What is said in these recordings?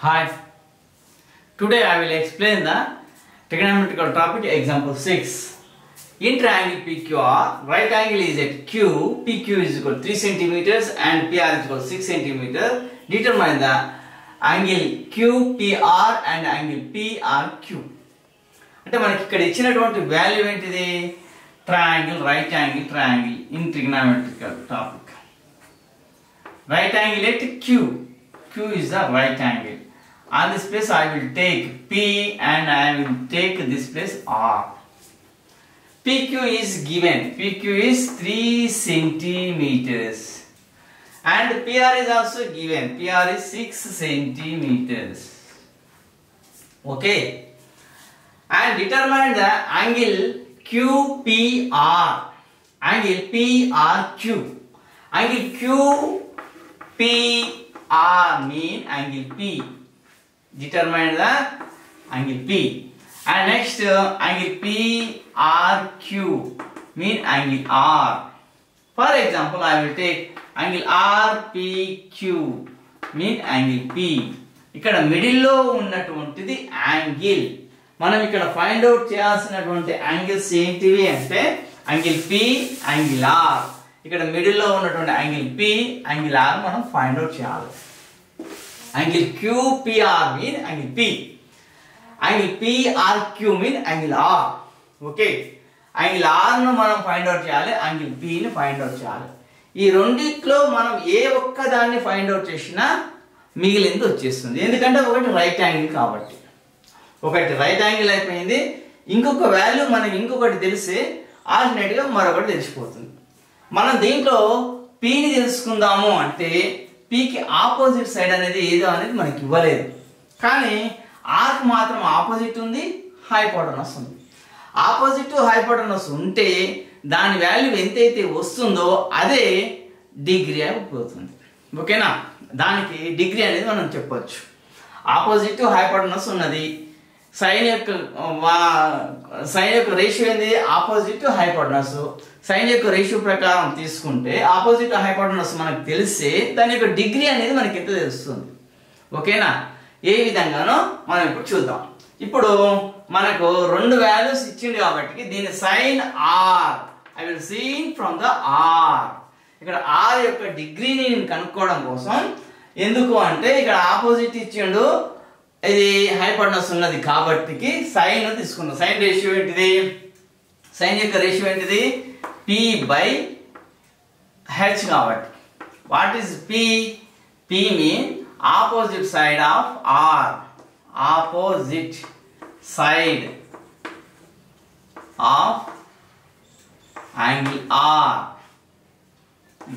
Hi, today I will explain the trigonometrical topic example 6. In triangle PQR, right angle is at Q, PQ is equal to 3 centimeters and PR is equal to 6 centimeters. Determine the angle QPR and angle PRQ. అంటే మనకి ఇక్కడ ఇచ్చినటువంటి value ఏంటిది triangle right angle triangle in trigonometrical topic right angle at Q. Q is the right angle. On this place I will take P and I will take this place R. PQ is given. PQ is 3 centimeters. And PR is also given. PR is 6 centimeters. Okay. And determine the angle QPR. Angle PRQ. Angle QPR mean angle P. Determine the angle P. And next angle PRQ mean angle R. For example, I will take angle RPQ mean angle P. ఇక్కడ middle లో ఉన్నటువంటిది angle. మనం ఇక్కడ find out చేయాల్సినటువంటి angles ఏంటివి అంటే angle P, angle R. ఇక్కడ middle లో ఉన్నటువంటి యాంగిల్ P, యాంగిల్ R మనం ఫైండ్ అవుట్ చేయాలి. Angle QPR mean angle P. Angle PRQ mean angle R. Okay, angle R ను మనం ఫైండ్ అవుట్ చేయాలి, యాంగిల్ P ని ఫైండ్ అవుట్ చేయాలి. ఈ రెండిట్లో మనం ఏ ఒక్క దాన్ని ఫైండ్ అవుట్ చేసినా మిగిలింది వచ్చేస్తుంది. ఎందుకంటే ఒకటి రైట్ యాంగిల్ కాబట్టి. ఒకటి రైట్ యాంగిల్ అయిపోయింది, ఇంకొక వాల్యూ మనకి ఇంకొకటి తెలిసి ఆల్టర్నేట్ గా మరొకటి తెలిసిపోతుంది. మనం దీంట్లో Pని తెలుసుకుందాము అంటే Pకి ఆపోజిట్ సైడ్ అనేది ఏదో అనేది మనకి ఇవ్వలేదు, కానీ ఆర్క్ మాత్రం ఆపోజిట్ ఉంది, హైపోటనస్ ఉంది. ఆపోజిట్ హైపోటనస్ ఉంటే దాని వాల్యూ ఎంతైతే వస్తుందో అదే డిగ్రీ అయిపోతుంది. ఓకేనా, దానికి డిగ్రీ అనేది మనం చెప్పొచ్చు. ఆపోజిట్ హైపోటనస్ ఉన్నది, సైన్ యొక్క రేషియో ఏంది ఆపోజిట్ హైపోటనస్. సైన్ యొక్క రేషియో ప్రకారం తీసుకుంటే ఆపోజిట్ హైపోటనస్ మనకు తెలిస్తే దాని యొక్క డిగ్రీ అనేది మనకి ఎంత తెలుస్తుంది. ఓకేనా, ఏ విధంగానో మనం ఇప్పుడు చూద్దాం. ఇప్పుడు మనకు రెండు వాల్యూస్ ఇచ్చింది కాబట్టి దీని sine R I will seen from the R. ఇక్కడ ఆర్ యొక్క డిగ్రీని నేను కనుక్కోవడం కోసం, ఎందుకు అంటే ఇక్కడ ఆపోజిట్ ఇచ్చిండు, ఇది హైపోటనస్ ఉన్నది కాబట్టి సైన్ తీసుకున్నాం. సైన్ రేషియో ఏంటిది, సైన్ యొక్క రేషియో ఏంటిది P by H కాబట్టి. What is P? P mean opposite side of R. Opposite side of angle R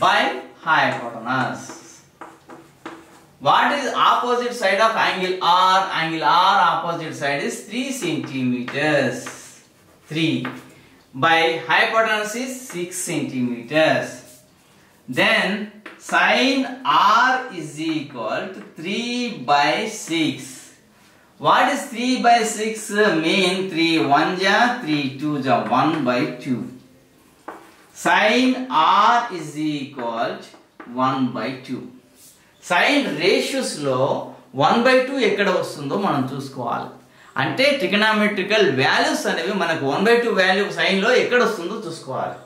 by hypotenuse. What is opposite side of angle R? Angle R opposite side is 3 centimeters. 3 by hypotenuse is 6 centimeters. Then sin R is equal to 3 by 6. What is 3 by 6 mean? 3 1 ja, 3 2 ja, 1 by 2. Sin R is equal to 1 by 2. Sin ratios లో 1 by 2 ఎక్కడ వస్తుందో మనం చూసుకోవాలి. అంటే ట్రిగోనోమెట్రికల్ values అనేవి మనకు 1 by 2 value sign లో ఎక్కడ వస్తుందో చూసుకోవాలి.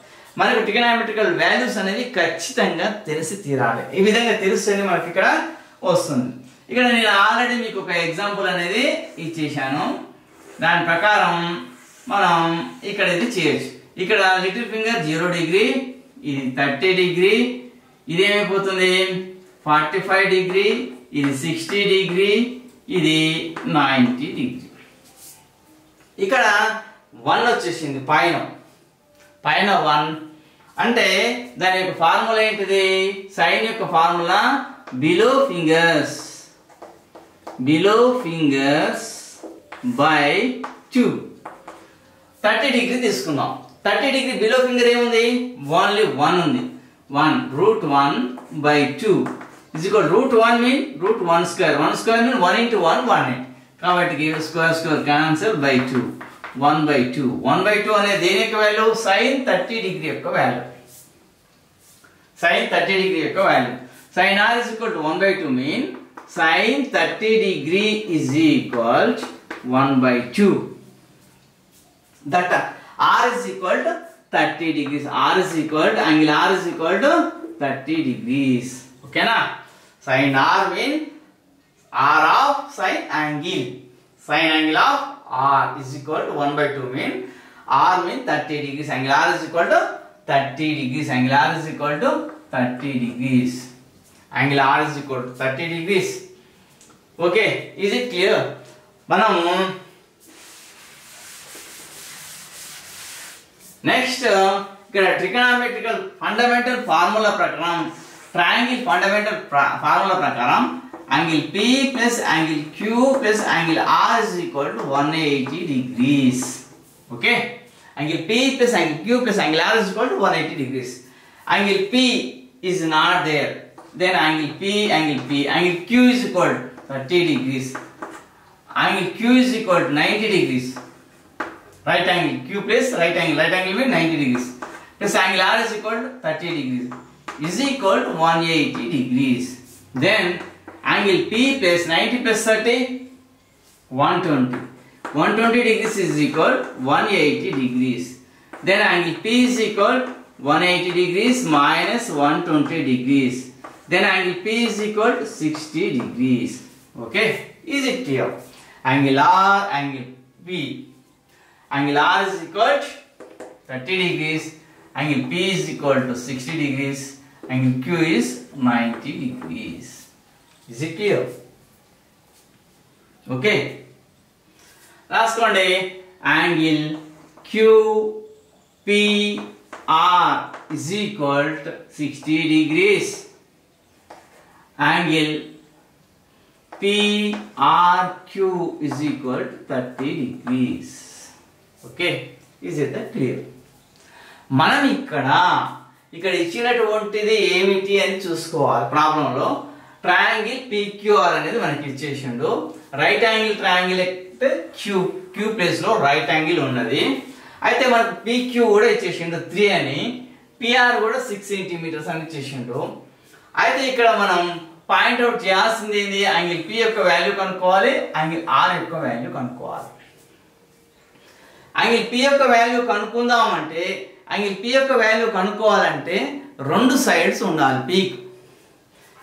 మనకు ట్రిగోనోమెట్రికల్ వాల్యూస్ అనేవి ఖచ్చితంగా తెలిసి తీరాలి. ఈ విధంగా తెలిస్తేనే మనకి ఇక్కడ వస్తుంది. ఇక్కడ నేను ఆల్రెడీ మీకు ఒక ఎగ్జాంపుల్ అనేది ఇచ్చేసాను, దాని ప్రకారం మనం ఇక్కడ ఇది చేయొచ్చు. ఇక్కడ లిటిల్ ఫింగర్ 0 డిగ్రీ, ఇది 30 డిగ్రీ, ఇది ఏమైపోతుంది 45 డిగ్రీ, ఇది 60 డిగ్రీ, ఇది 90 డిగ్రీ. ఇక్కడ 1 వచ్చేసింది పైన 1 అంటే దాని యొక్క ఫార్ములా ఏంటిది, సైన్ యొక్క formula below fingers by 2. 30 degree తీసుకుందాం. 30 డిగ్రీ బిలో ఫింగర్ ఏముంది, ఓన్లీ 1 ఉంది. 1 √1 by 2 is equal to √1 mean √1 square. 1 square mean 1 into 1 1 కాబట్టి square cancel by 2. 1 by 2. 1 by 2 అనేది దేని యొక్క వాల్యూ, sin 30 డిగ్రీ యొక్క వాల్యూ. sin 30 డిగ్రీ యొక్క value. sin r is equal to 1 by 2 mean sin 30 degree is equal to 1 by 2. That R is equal to 30 degrees. R is equal to, angle R is equal to 30 degrees. Okay na? Sin R mean R of sin angle. Sin angle of R is equal to 1 by 2 mean R mean 30 degrees. Angle R is equal to 30 degrees. Angle R is equal to 30 degrees. Angle R is equal to 30 degrees. Okay, is it clear? Manamu next ikkada trigonometrical fundamental formula prakaram triangle fundamental formula prakaram angle P plus angle Q plus angle R is equal to 180 degrees. Okay, angle P plus angle Q plus angle R is equal to 180 degrees. Angle P is not there, then angle Q is equal to 30 degrees. Angle Q is equal to 90 degrees. Right angle Q plus right angle means 90 degrees. Plus angle R is equal to 30 degrees is equal to 180 degrees. Then angle P plus 90 plus 30 120. 120 degrees is equal to 180 degrees. Then angle P is equal to 180 degrees minus 120 degrees. Then angle P is equal to 60 degrees. Okay, is it clear? Angle R, angle P. Angle R is equal to 30 degrees. Angle P is equal to 60 degrees. Angle Q is 90 degrees. Is it clear? Okay. Last one day, angle QPR is equal to 60 degrees. Angle PRQ is equal to 30 degrees. Okay, is it that clear? మనం ఇక్కడ ఇచ్చినటువంటిది ఏమిటి అని చూసుకోవాలి. ప్రాబ్లంలో triangle PQR అనేది మనకి ఇచ్చేసిండు. Right angle triangle అయితే queue place లో రైట్ యాంగిల్ ఉన్నది. అయితే మనకు PQ కూడా ఇచ్చేసిండు 3 అని, PR కూడా 6 సెంటీమీటర్స్ అని ఇచ్చేసిండు. అయితే ఇక్కడ మనం పాయింట్ అవుట్ చేయాల్సింది ఏంది? యాంగిల్ P యొక్క వాల్యూ కనుక్కోవాలి, యాంగిల్ R యొక్క వాల్యూ కనుక్కోవాలి. యాంగిల్ P యొక్క వాల్యూ కనుక్కుందామంటే, యాంగిల్ P యొక్క వాల్యూ కనుక్కోవాలంటే రెండు సైడ్స్ ఉండాలి పీక్.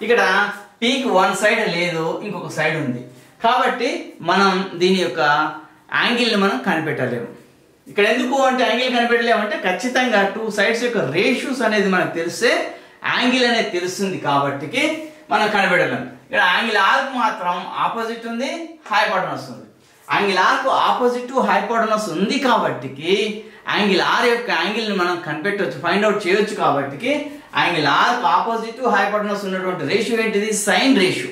ఇక్కడ పీక్ వన్ సైడ్ లేదు, ఇంకొక సైడ్ ఉంది. కాబట్టి మనం దీని యొక్క యాంగిల్ని మనం కనిపెట్టలేము. ఇక్కడ ఎందుకు అంటే యాంగిల్ కనిపెట్టలేము అంటే ఖచ్చితంగా టూ సైడ్స్ యొక్క రేషియోస్ అనేది మనకు తెలిస్తే యాంగిల్ అనేది తెలుస్తుంది. కాబట్టి మనం కనిపెట్టలేము. ఇక్కడ యాంగిల్ ఆర్కు మాత్రం ఆపోజిట్ ఉంది, హైపోటెనస్ ఉంది. యాంగిల్ ఆర్కు ఆపోజిట్ హైపోటెనస్ ఉంది కాబట్టి యాంగిల్ ఆర్ యొక్క యాంగిల్ని మనం కనిపెట్టవచ్చు, ఫైండ్ అవుట్ చేయొచ్చు. కాబట్టి యాంగిల్ ఆర్కు ఆపోజిట్ హైపోటెనస్ ఉన్నటువంటి రేషియో ఏంటిది? Sine ratio.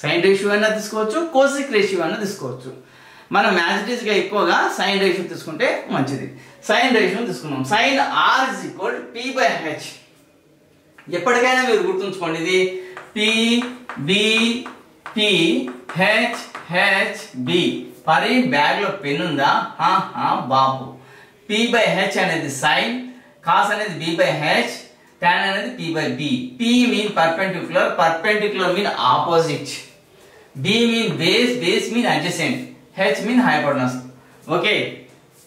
సైన్ రేషియో అయినా తీసుకోవచ్చు, కోసిక్ రేషియో అయినా తీసుకోవచ్చు. మనం మ్యాథమెటిక్స్గా ఎక్కువగా సైన్ రేషియో తీసుకుంటే మంచిది. సైన్ రేషియో తీసుకున్నాం. Sine R is equal to P by H. ఎప్పటికైనా మీరు గుర్తుంచుకోండి, ఇది PBP HHB. పరి బ్యాగ్ లో పెన్ ఉందా? బాబు. P బై హెచ్ అనేది సైన్, కాస్ అనేది B బై హెచ్, tan అనేది P by B. P mean perpendicular, perpendicular mean opposite, B mean base, base mean adjacent, H mean hypotenuse. Okay,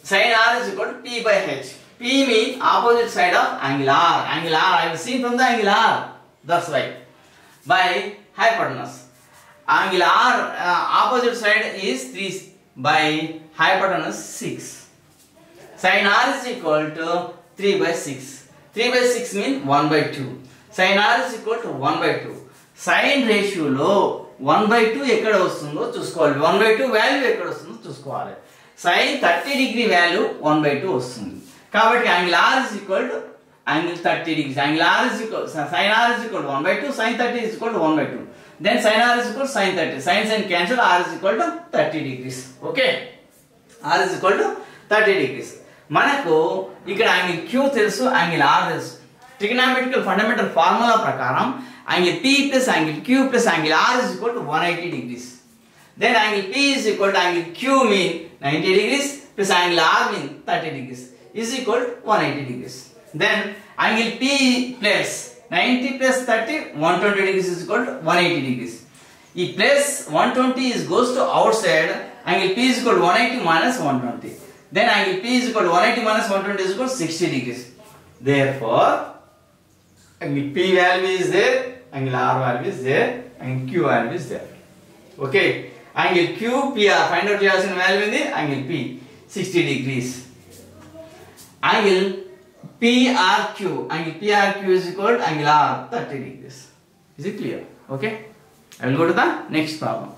sin R is equal to P by H. P mean opposite side of angle R. Angle R I have seen from the angle R. That's why by hypotenuse. Angle R opposite side is 3 by hypotenuse 6. Sin R is equal to 3 by 6. 3 by 6 mean 1 by 2. Sin R is equal to 1 by 2. Sin ratio లో 1 by 2 ఎక్కడ వస్తుందో చూసుకోవాలి. 1 by 2 value ఎక్కడ వస్తుందో చూసుకోవాలి. sin 30 degree value 1 by 2 వస్తుంది. కాబట్టి angle R is equal to angle 30 degrees. Angle R is equal, sin R is equal to 1 by 2, sin 30 is equal to 1 by 2. Then sin R is equal to sin 30. Sin cancel, R is equal to 30 degrees. Okay, R is equal to 30 degrees. మనకు ఇక్కడ angle Q తెలుసు, angle R తెలుసు. ట్రిగోనోమెట్రికల్ fundamental formula ప్రకారం angle P plus angle Q plus angle R is equal to 180 degrees. Then angle P is equal to angle Q mean 90 degrees plus angle R mean 30 degrees is equal to 180 degrees. Then angle P plus 90 plus 30 120 degrees is equal to 180 degrees. ఈ plus 120 is goes to outside. Angle P is equal to 180 minus 120. Then angle P is equal to 180 minus 120 is equal to 60 degrees. Therefore, angle P value is there, angle R value is there, angle Q value is there. Okay, angle QPR find out చేయాల్సిన value ఏంది? Angle P 60 degrees. Angle PRQ, angle PRQ is equal to angle R 30 degrees. Is it clear? Okay, I will go to the next problem.